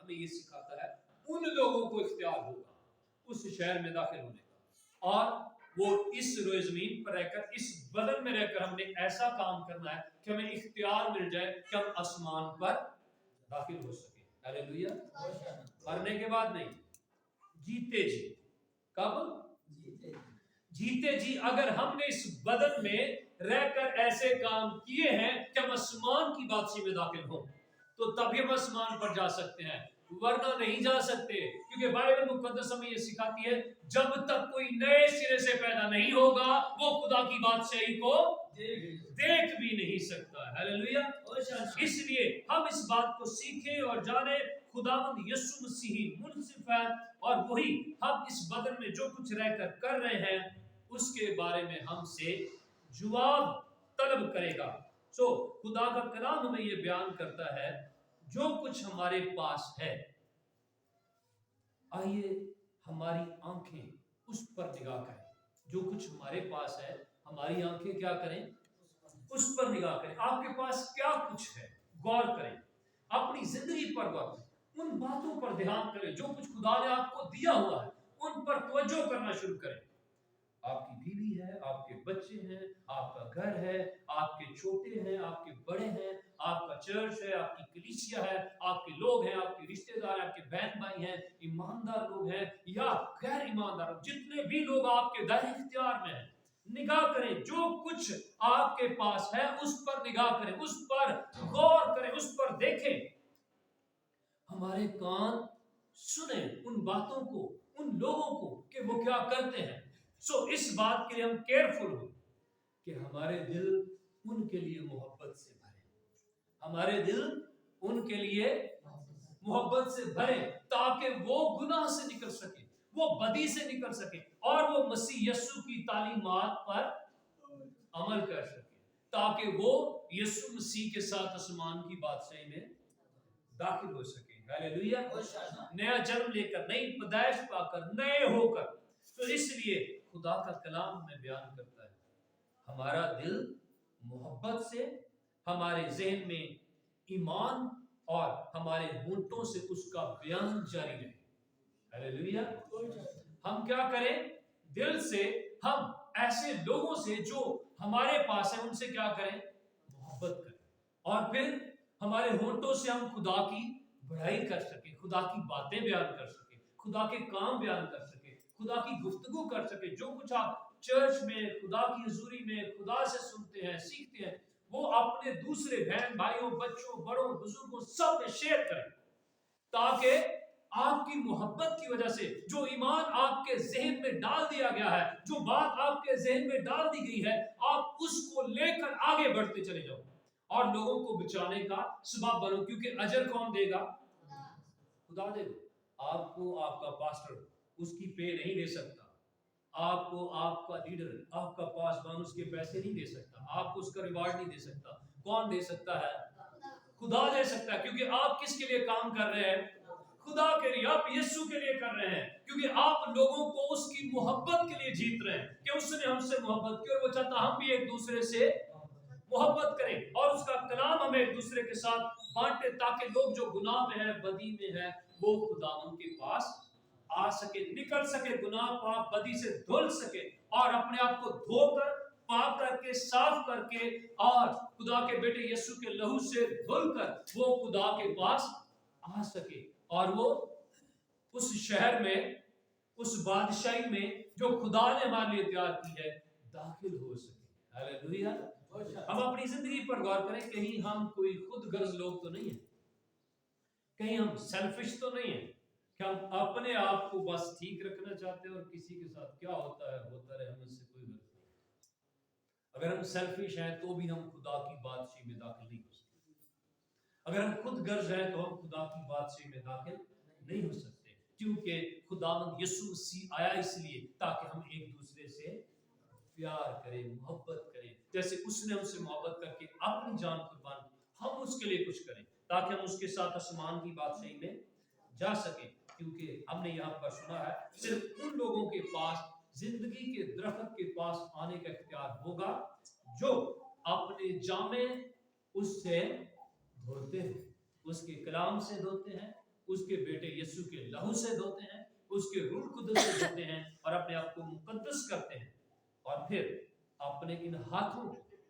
ہمیں یہ سکھاتا ہے ان لوگوں کو اختیار ہوگا اس شہر میں داخل ہونے کا، اور وہ اس روئے زمین پر رہ کر، اس بدن میں رہ کر ہم نے ایسا کام کرنا ہے کہ ہمیں اختیار مل جائے کہ ہم آسمان پر داخل ہو سکیں۔ ہاللیلویہ۔ مرنے کے بعد نہیں، جیتے جی۔ کب؟ جیتے جی اگر ہم نے اس بدن میں رہ کر ایسے کام کیے ہیں کہ ہم آسمان کی بادشاہی میں داخل ہوں، تو تبھی ہم آسمان پر جا سکتے ہیں، ورنہ نہیں جا سکتے۔ کیونکہ بائبل مقدس ہمیں یہ سکھاتی ہے جب تک کوئی نئے سرے سے پیدا نہیں ہوگا وہ خدا کی بادشاہی کو دیکھ بھی نہیں سکتا۔ ہاللیلویہ۔ اس لیے ہم اس بات کو سیکھیں اور جانیں خداوند یسوع مسیح منصف ہے، اور وہی ہم اس بدن میں جو کچھ رہ کر کر رہے ہیں اس کے بارے میں ہم سے جواب طلب کرے گا۔ سو خدا کا کلام ہمیں یہ بیان کرتا ہے جو کچھ ہمارے پاس ہے، آئیے ہماری آنکھیں اس پر نگاہ کریں۔ جو کچھ ہمارے پاس ہے ہماری آنکھیں کیا کریں؟ اس پر نگاہ کریں۔ آپ کے پاس کیا کچھ ہے غور کریں، اپنی زندگی پر غور کریں، ان باتوں پر دھیان کریں جو کچھ خدا نے آپ کو دیا ہوا ہے ان پر توجہ کرنا شروع کریں۔ آپ کی بیوی ہے، آپ کے بچے ہیں، آپ کا گھر ہے، آپ کے چھوٹے ہیں، آپ کے بڑے ہیں، آپ کا چرچ ہے، آپ کی کلیسیا ہے، آپ کے لوگ ہیں، آپ کے رشتہ دار ہیں، آپ کے بہن بھائی ہیں، ایماندار لوگ ہیں یا غیر ایماندار، جتنے بھی لوگ آپ کے دائرے اختیار میں ہیں، نگاہ کریں۔ جو کچھ آپ کے پاس ہے اس پر نگاہ کریں، اس پر غور کریں، اس پر دیکھیں۔ ہمارے کان سنیں ان باتوں کو، ان لوگوں کو کہ وہ کیا کرتے ہیں۔ سو اس بات کے لیے ہم کیئرفل ہوں کہ ہمارے دل ان کے لیے محبت سے بھرے، ہمارے دل ان کے لیے محبت سے بھرے، تاکہ وہ گناہ سے نکل سکے، وہ بدی سے نکل سکے، اور وہ مسیح یسوع کی تعلیمات پر عمل کر سکے، تاکہ وہ یسوع مسیح کے ساتھ آسمان کی بادشاہی میں داخل ہو سکے۔ ہاللیلویہ۔ نیا جنم لے کر، نئی پیدائش پا کر، نئے ہو کر۔ تو اس لیے خدا کا کلام میں بیان کرتا ہے ہمارا دل محبت سے، ہمارے ذہن میں ایمان، اور ہمارے ہونٹوں سے اس کا بیان جاری رہے۔ ہاللیلویہ۔ ہم کیا کریں؟ دل سے ہم ایسے لوگوں سے جو ہمارے پاس ہیں ان سے کیا کریں؟ محبت کریں، اور پھر ہمارے ہونٹوں سے ہم خدا کی بڑائی کر سکیں، خدا کی باتیں بیان کر سکیں، خدا کے کام بیان کر سکیں، خدا کی گفتگو کر سکیں۔ جو کچھ آپ چرچ میں، خدا کی حضوری میں، خدا سے سنتے ہیں، سیکھتے ہیں، وہ اپنے دوسرے بہن بھائیوں، بچوں، بڑوں، بزرگوں سب میں شیئر کریں، تاکہ آپ کی محبت کی وجہ سے جو ایمان آپ کے ذہن میں ڈال دیا گیا ہے، جو بات آپ کے ذہن میں ڈال دی گئی ہے، آپ اس کو لے کر آگے بڑھتے چلے جاؤ اور لوگوں کو بچانے کا سبب بنو، کیونکہ اجر کون دے گا؟ خدا دے گا۔ آپ کو آپ کا پاسٹر اس کی پے نہیں دے سکتا، آپ کو آپ کا لیڈر، آپ کا پاسبان اس کے پیسے نہیں دے سکتا، آپ کو اس کا ریوارڈ نہیں دے سکتا۔ کون دے سکتا ہے؟ خدا دے سکتا ہے، کیونکہ آپ کس کے لیے کام کر رہے ہیں؟ خدا کے لیے، آپ یسوع کے لیے کر رہے ہیں، کیونکہ آپ لوگوں کو اس کی محبت کے لیے جیت رہے ہیں، کہ اس نے ہم سے محبت کی اور وہ چاہتا ہم بھی ایک دوسرے سے محبت کریں، اور اس کا کلام ہمیں ایک دوسرے کے ساتھ بانٹے، تاکہ لوگ جو گناہ میں ہیں، بدی میں ہیں، وہ خداوند کے پاس آ سکے، نکل سکے، گناہ پاپ بدی سے دھل سکے، اور اپنے آپ کو دھو کر، پاک کر کے، صاف کر کے، اور خدا کے بیٹے یسوع کے لہو سے دھل کر وہ خدا کے پاس آ سکے، اور وہ اس شہر میں، اس بادشاہی میں جو خدا نے ہمارے لیے تیار کی ہے، داخل ہو سکے۔ ہاللیلویہ۔ ہم اپنی زندگی پر غور کریں، کہیں ہم کوئی خود غرض لوگ تو نہیں ہیں، کہیں ہم سیلفش تو نہیں ہیں کہ ہم اپنے آپ کو بس ٹھیک رکھنا چاہتے ہیں اور کسی کے ساتھ کیا ہوتا ہے ہوتا رہے، ہم اس سے کوئی غرض نہیں۔ اگر ہم سیلفش ہیں تو بھی ہم خدا کی بادشاہی میں داخل نہیں ہو سکتے، اگر ہم خود غرض ہیں تو ہم خدا کی بادشاہی میں داخل نہیں ہو سکتے، کیونکہ خداوند یسوع مسیح آیا اس لیے تاکہ ہم ایک دوسرے سے پیار کریں، محبت کریں، جیسے اس نے ہم سے محبت کر کے اپنی جان قربان کی، ہم اس کے لیے کچھ کریں تاکہ ہم اس کے ساتھ آسمان کی بادشاہی میں جا سکیں۔ کیونکہ ہم نے یہاں پر سنا ہے صرف ان لوگوں کے پاس زندگی کے درخت کے پاس آنے کا اختیار ہوگا جو اپنے جامے اس سے دھوتے ہیں، اس کے کلام سے دھوتے ہیں، उसके बेटे यीशु के लहू से धोते हैं, उसके रूह कुदस से धोते हैं और अपने आप को मुकद्दस करते हैं, और फिर अपने इन हाथों को,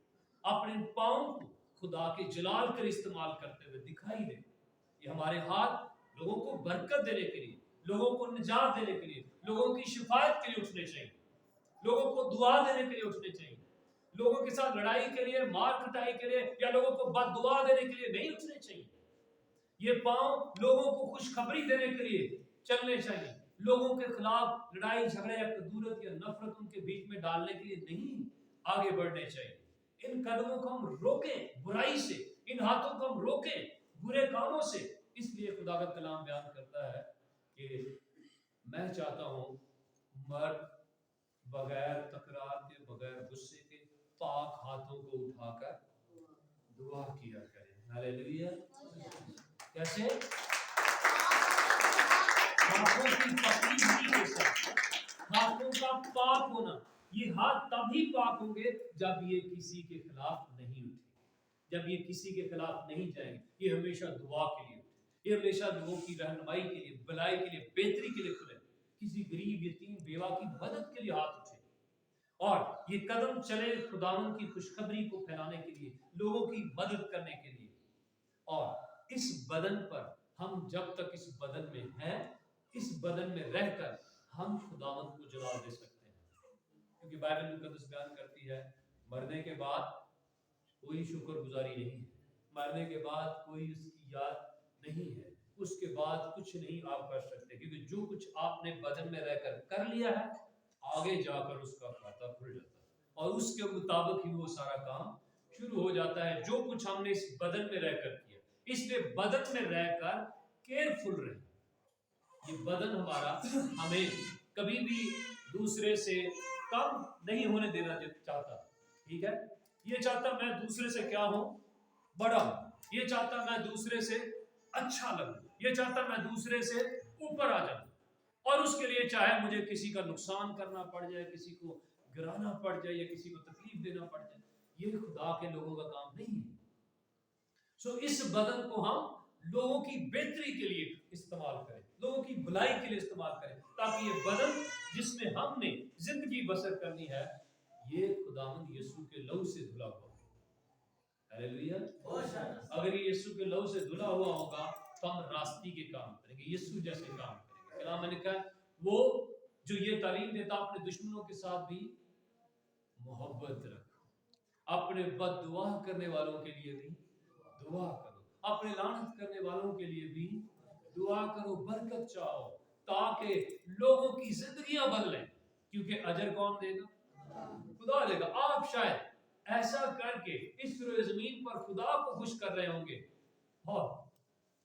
अपने इन पाँव को खुदा के जलाल कर इस्तेमाल करते हुए दिखाई दे। ये हमारे हाथ लोगों को बरकत देने के लिए, लोगों को निजात देने के लिए, लोगों की शिफायत के लिए उठने चाहिए, लोगों को दुआ देने के लिए उठने चाहिए, लोगों के साथ लड़ाई के लिए, मार कटाई के लिए या लोगों को बददुआ देने के लिए नहीं उठने चाहिए। ये पांव लोगों को खुशखबरी देने के लिए चलने चाहिए, लोगों के खिलाफ लड़ाई झगड़े या कदूरत या नफरत उनके बीच में डालने के लिए नहीं आगे बढ़ने चाहिए। इन कदमों को हम रोकें बुराई से, इन हाथों को हम रोकें बुरे कामों से। इसलिए खुदा का कलाम बयान करता है कि मैं चाहता हूं मर्द बगैर तकरार के, बगैर गुस्से के, पाक हाथों को उठाकर दुआ किया करें। हालेलुया। कैसे? हाथों की पकीज़गी के साथ, हाथों का पाक होना। ये हाथ तभी पाक होंगे जब ये किसी के खिलाफ नहीं उठे, जब ये किसी के खिलाफ नहीं जाएंगे। ये हमेशा दुआ के लिए, ये हमेशा लोगों की रहनुमाई के लिए, भलाई के लिए, बेहतरी के लिए खुले, किसी गरीब, यतीम, बेवा की मदद के लिए हाथ उठे, और ये कदम चले खुदावन की खुशखबरी को फैलाने के लिए, लोगों की मदद करने के लिए। और इस बदन पर हम जब तक इस बदन में हैं, इस बदन में रहकर हम खुदावन को जलाल दे सकते हैं, क्योंकि बाइबल मुकद्दस बयान करती है मरने के बाद कोई शुक्रगुजारी नहीं है, मरने के बाद कोई उसकी याद नहीं है, उसके बाद कुछ नहीं आप कर सकते, क्योंकि जो कुछ आपने बदन में रहकर कर लिया है, आगे जाकर उसका खाता खुल जाता है और उसके मुताबिक ही वो सारा काम शुरू हो जाता है, जो कुछ हमने इस बदन में रहकर किया। इसलिए बदन में रहकर केयरफुल रहे। ये बदन हमारा हमें कभी भी दूसरे से कम नहीं होने देना चाहता, ठीक है? ये चाहता मैं दूसरे से क्या हूं, बड़ा, ये चाहता मैं दूसरे से अच्छा लगूं, ये चाहता मैं दूसरे से ऊपर आ जाऊं, और उसके लिए चाहे मुझे किसी का नुकसान करना पड़ जाए, किसी को गिराना पड़ जाए या किसी को तकलीफ देना पड़ जाए, ये खुदा के लोगों का काम नहीं है। सो इस बदन को हम लोगों की बेहतरी के लिए इस्तेमाल करें, लोगों की भलाई के लिए इस्तेमाल करें, ताकि ये बदन जिसमें हमने जिंदगी बसर करनी है, ये खुदावंद यीशु के लहू से धुला हुआ हो। हालेलुया। अगर ये यीशु के लहू से धुला हुआ होगा तो हम रास्ते के काम करेंगे, यीशु जैसे काम करेंगे। कलाम में लिखा है वो जो ये तालीम देता अपने दुश्मनों के साथ भी मोहब्बत रखो, अपने बददुआ करने वालों के लिए भी दुआ करो, अपने लानत करने वालों के लिए भी दुआ करो, बरकत चाहो, ताकि लोगों की जिंदगियां बदलें, क्योंकि अजर कौन देगा? खुदा देगा। आप शायद ऐसा करके इस रोए जमीन पर खुदा को खुश कर रहे होंगे। और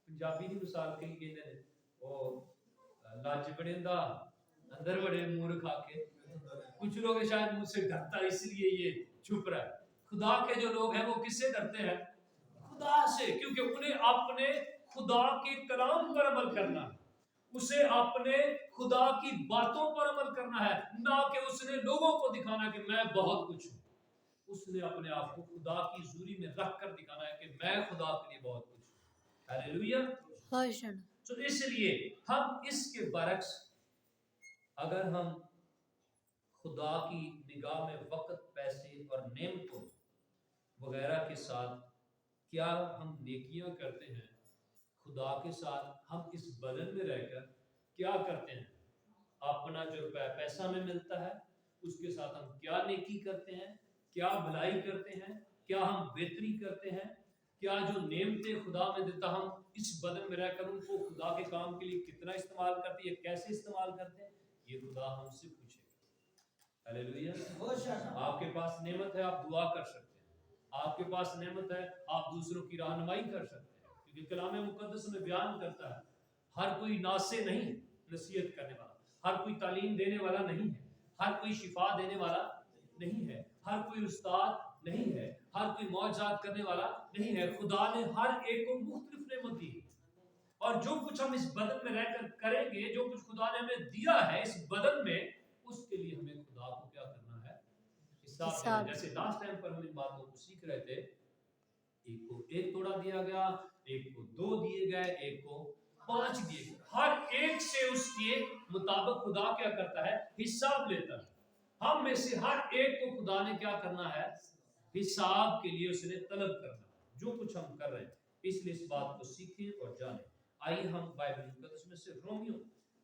पंजाबी की मिसाल कही कहते हैं वो लाज बड़ेंदा अंदर बड़े मूर्ख आके, कुछ लोग शायद मुझसे डरता इसलिए ये चुप रहा है। खुदा के जो लोग हैं वो किससे डरते हैं? खुदा से, क्योंकि उन्हें अपने खुदा के कलाम पर अमल करना है, उसे अपने खुदा की बातों पर अमल करना है, ना कि उसने लोगों को दिखाना कि मैं बहुत कुछ हूं। उसने अपने आप को खुदा की हुजूरी में रख कर दिखाना है कि मैं खुदा के लिए बहुत कुछ हूं। हालेलुया। तो इसलिए हम इसके बरक्स, अगर हम खुदा की निगाह में वक्त, पैसे और नेमतों वगैरह के साथ क्या हम नेकियां करते हैं, खुदा के साथ हम इस बदन में रहकर क्या करते हैं, अपना जो रुपया पैसा में मिलता है उसके साथ हम क्या नेकी करते हैं, क्या भलाई करते हैं, क्या हम बेहतरी करते हैं, क्या जो नेमतें खुदा में देता हम इस बदन में रहकर उनको खुदा के काम के लिए कितना इस्तेमाल करते हैं, कैसे इस्तेमाल करते हैं, ये खुदा हमसे पूछेगा। हालेलुया। आपके पास नेमत है, आप दुआ कर सकते हैं, आपके पास नेमत है, आप दूसरों की रहनुमाई कर सकते हैं, क्योंकि कलाम मुकद्दस में बयान करता है हर कोई नासे नहीं है नसीहत करने वाला, हर कोई तालीम देने वाला नहीं है, हर कोई शिफा देने वाला नहीं है, हर कोई उस्ताद नहीं है, हर कोई मौजज़ात करने वाला नहीं है। खुदा ने हर एक को मुख्तलिफ नेमत दी है, और जो कुछ हम इस बदन में रहकर करेंगे, जो कुछ खुदा ने हमें दिया है इस बदन में, उसके लिए हमें खुदा को क्या करना है? हिसाब देना। जैसे लास्ट टाइम पर हम इन बातों को सीख रहे थे, एक को 1 तोड़ा दिया गया, एक को 2 दिए गए, एक को 5 दिए गए, हर एक से उसके मुताबिक खुदा क्या करता है, हिसाब लेता है। हम में से हर एक को खुदा ने क्या करना है, हिसाब के लिए उसने तलब करना है, जो कुछ हम कर रहे हैं। इसलिए इस बात को सीखें और जानें। आइए हम बाइबल मुकद्दस में से रोमियो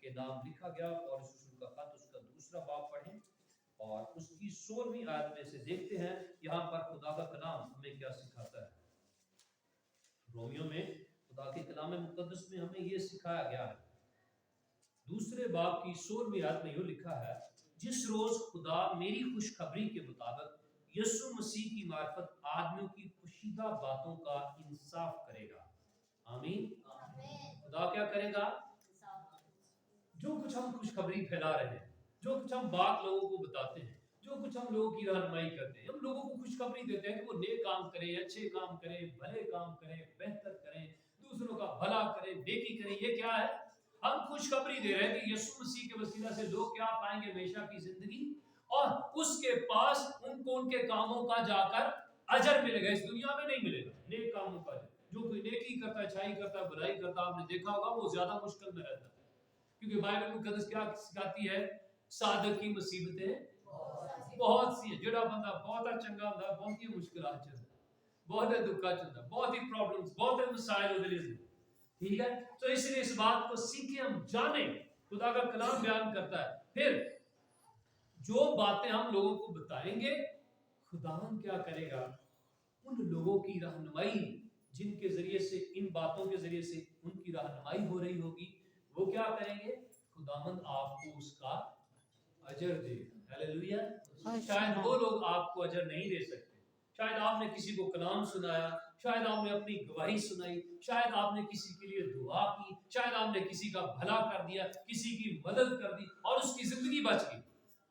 के नाम लिखा गया और रसूल का खत उसका 2 बाब पढ़ें और उसकी 16वीं आयत में से देखते हैं यहाँ पर खुदा का कलाम हमें क्या सिखाता है। रोमियो में खुदा के कलाम मुकद्दस में हमें ये सिखाया गया है। 2 बाब की 16वीं आयत में यूं लिखा है, जिस रोज खुदा मेरी खुशखबरी के मुताबिक यीशु मसीह की मार्फत आदमियों की पोशीदा बातों का इंसाफ करेगा। आमीन। खुदा क्या करेगा, जो कुछ हम खुशखबरी फैला रहे हैं, जो कुछ हम बात लोगों को बताते हैं, जो कुछ हम लोगों की रहनुमाई करते हैं, हम लोगों को खुशखबरी देते हैं कि वो नेक काम करें, अच्छे काम करें, भले काम करें, बेहतर करें, दूसरों का भला करें, नेकी करें। ये क्या है, हम खुशखबरी दे रहे हैं कि यीशु मसीह के वसीला से लोग क्या पाएंगे, हमेशा की जिंदगी, और उसके पास उनको उनके कामों का जाकर अजर मिलेगा। इस दुनिया में नहीं मिलेगा, नेक कामों का अजर। जो कोई नेकी करता है, अच्छाई करता है, भलाई करता है, आपने देखा होगा वो ज्यादा मुश्किल में रहता है, क्योंकि बाइबल मुकद्दस क्या सिखाती है, साधक की मुसीबतें बहुत सी है। जेड़ा बंदा बहुत चंगा होता है, बहुत ही मुश्किलात चलता है, बहुत है दुखा चलता है, बहुत ही प्रॉब्लम्स, बहुत है मसाइल उधर ही। ठीक है, तो इसलिए इस बात को सीखें, हम जाने। खुदा का कलाम बयान करता है, फिर जो बातें हम लोगों को बताएंगे, खुदावन क्या करेगा, उन लोगों की रहनुमाई जिनके जरिए से, इन बातों के जरिए से उनकी रहनुमाई हो रही होगी, वो क्या करेंगे, खुदावन आपको उसका अजर देगा। हालेलुया। शायद वो लोग आपको अजर नहीं दे सकते, शायद आपने किसी को कलाम सुनाया, शायद आपने अपनी गवाही सुनाई, शायद आपने किसी के लिए दुआ की, शायद आपने किसी का भला कर दिया, किसी की मदद कर दी और उसकी जिंदगी बच गई,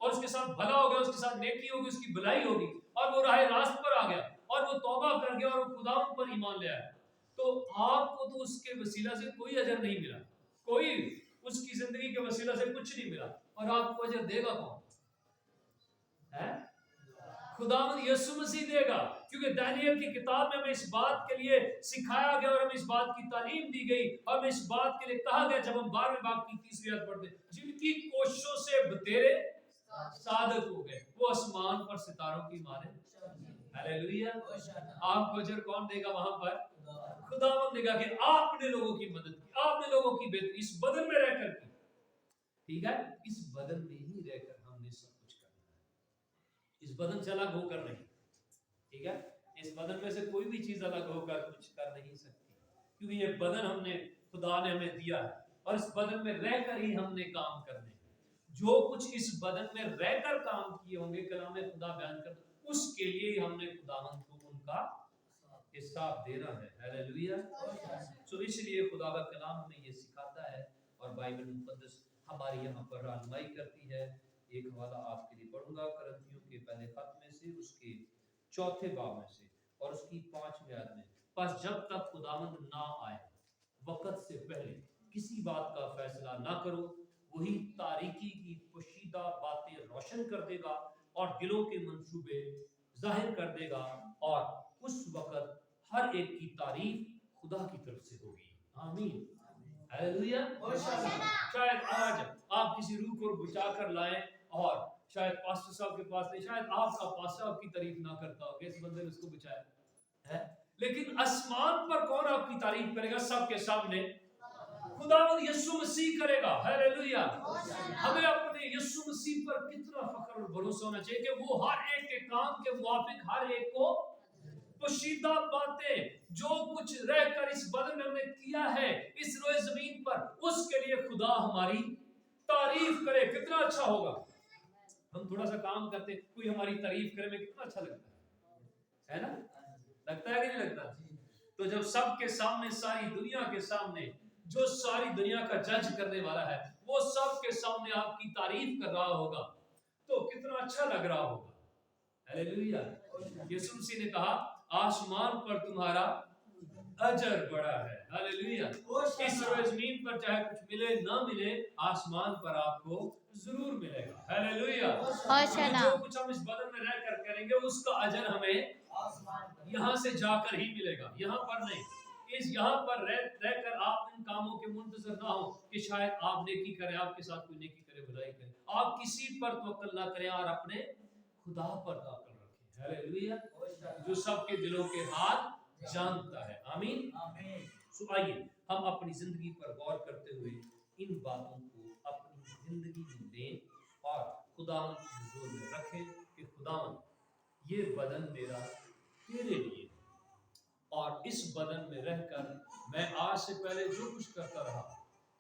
और उसके साथ भला हो गया, उसके साथ नेकी होगी, उसकी भलाई होगी, और वो राह रास्त पर आ गया, और वो तौबा कर गया, और वो खुदा पर ईमान ले आया। तो आपको तो उसके वसीला से कोई अजर नहीं मिला, कोई उसकी जिंदगी के वसीला से कुछ नहीं मिला, और आपको अजर देगा कौन है? खुदावंद यीशु मसीह देगा, क्योंकि दानियल की किताब में हमें इस बात के लिए सिखाया गया और हमें इस बात की तालीम दी गई, और हमें इस बात के लिए कहा गया, जब हम 12वें बाब की 30वीं आयत पढ़ते, जिनकी कोशिशों से बतेरे साधक हो गए, वो आसमान पर सितारों की माने। हालेलुया। आपको अजर कौन देगा वहां पर? खुदावंद देगा, कि आपने लोगों की मदद की, आपने लोगों की बेहतरी इस बदन में रहकर की। ठीक है, इस बदन में ही रहकर हमने सब कुछ करना है, इस बदन से अलग होकर नहीं। ठीक है, इस बदन में से कोई भी चीज अलग होकर कुछ कर नहीं सकती, क्योंकि ये बदन हमने, खुदा ने हमें दिया है, और इस बदन में रहकर ही हमने काम करने। जो कुछ इस बदन में रहकर काम किए होंगे, कलाम में खुदा बयान कर, उसके लिए हमने खुदावंद को उनका हिसाब देना है। हालेलुया। सो इसलिए खुदा का कलाम हमें ये सिखाता है, और बाइबल मुकद्दस हमारी यहाँ पर रहनुमाई करती है। एक हवाला आपके लिए पढ़ूंगा, करंथियों के पहले खत में से, उसके 4 बाब में से, और उसकी 5वीं आयत में, बस जब तक खुदावंद ना आए, वक्त से पहले किसी बात का फैसला ना करो, वही तारीकी की पोशीदा बातें रोशन कर देगा और दिलों के मंसूबे जाहिर कर देगा, और उस वक्त हर एक की तारीफ खुदा की तरफ से होगी। आमीन। हालेलुया। शायद आज आप किसी रूह को बुझा कर लाएं, और शायद पास्टर साहब के पास नहीं, शायद आपका पास्टर आपकी तारीफ ना करता हो, इस बंदे ने उसको बचाया है, लेकिन आसमान पर कौन आपकी तारीफ करेगा? सबके सामने खुदावंद यीशु मसीह करेगा। हालेलुया। हमें अपने यीशु मसीह पर कितना फख्र और भरोसा होना चाहिए कि वो हर एक के काम के मुताबिक हर एक को पोशीदा बातें, जो कुछ रहकर इस बदन में हमने किया है इस रोए जमीन पर, उसके लिए खुदा हमारी तारीफ करे। कितना अच्छा होगा, हम थोड़ा सा काम करते, कोई हमारी तारीफ करे, में कितना अच्छा लगता है ना? लगता है कि नहीं लगता? तो जब सबके सामने, सारी दुनिया के सामने, जो सारी दुनिया का जज करने वाला है, वो सबके सामने आपकी तारीफ कर रहा होगा, तो कितना अच्छा लग रहा होगा। हालेलुया। यीशु मसीह ने कहा, आसमान पर तुम्हारा अजर बड़ा है। हालेलुया। इस जमीन पर चाहे कुछ मिले ना मिले, आसमान पर आपको जरूर मिलेगा। हालेलुया। जो कुछ हम इस बदन में रहकर करेंगे, उसका अजर हमें यहाँ से जाकर ही मिलेगा, यहाँ पर नहीं। اس یہاں پر رہ کر آپ ان کاموں کے منتظر نہ ہو کہ شاید آپ نیکی کریں، آپ کے ساتھ کوئی نیکی کرے، بھلائی کرے. آپ کسی پر توکل نہ کریں اور اپنے خدا پر توکل رکھیں. ہلیلویہ. جو سب کے دلوں کے حال جانتا ہے. آمین. سو آئیے ہم اپنی زندگی پر غور کرتے ہوئے ان باتوں کو اپنی زندگی میں لیں اور خداوند کے حضور میں رکھیں کہ خداوند یہ بدن میرا تیرے لیے ہے، اور اس بدن میں رہ کر میں آج سے پہلے جو کچھ کرتا رہا،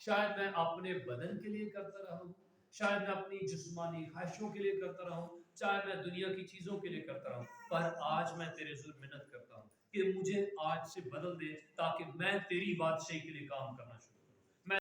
شاید میں اپنے بدن کے لیے کرتا رہا ہوں، شاید میں اپنی جسمانی خواہشوں کے لیے کرتا رہا ہوں، چاہے میں دنیا کی چیزوں کے لیے کرتا رہا ہوں، پر آج میں تیرے حضور منت کرتا ہوں کہ مجھے آج سے بدل دے تاکہ میں تیری بادشاہی کے لیے کام کرنا شروع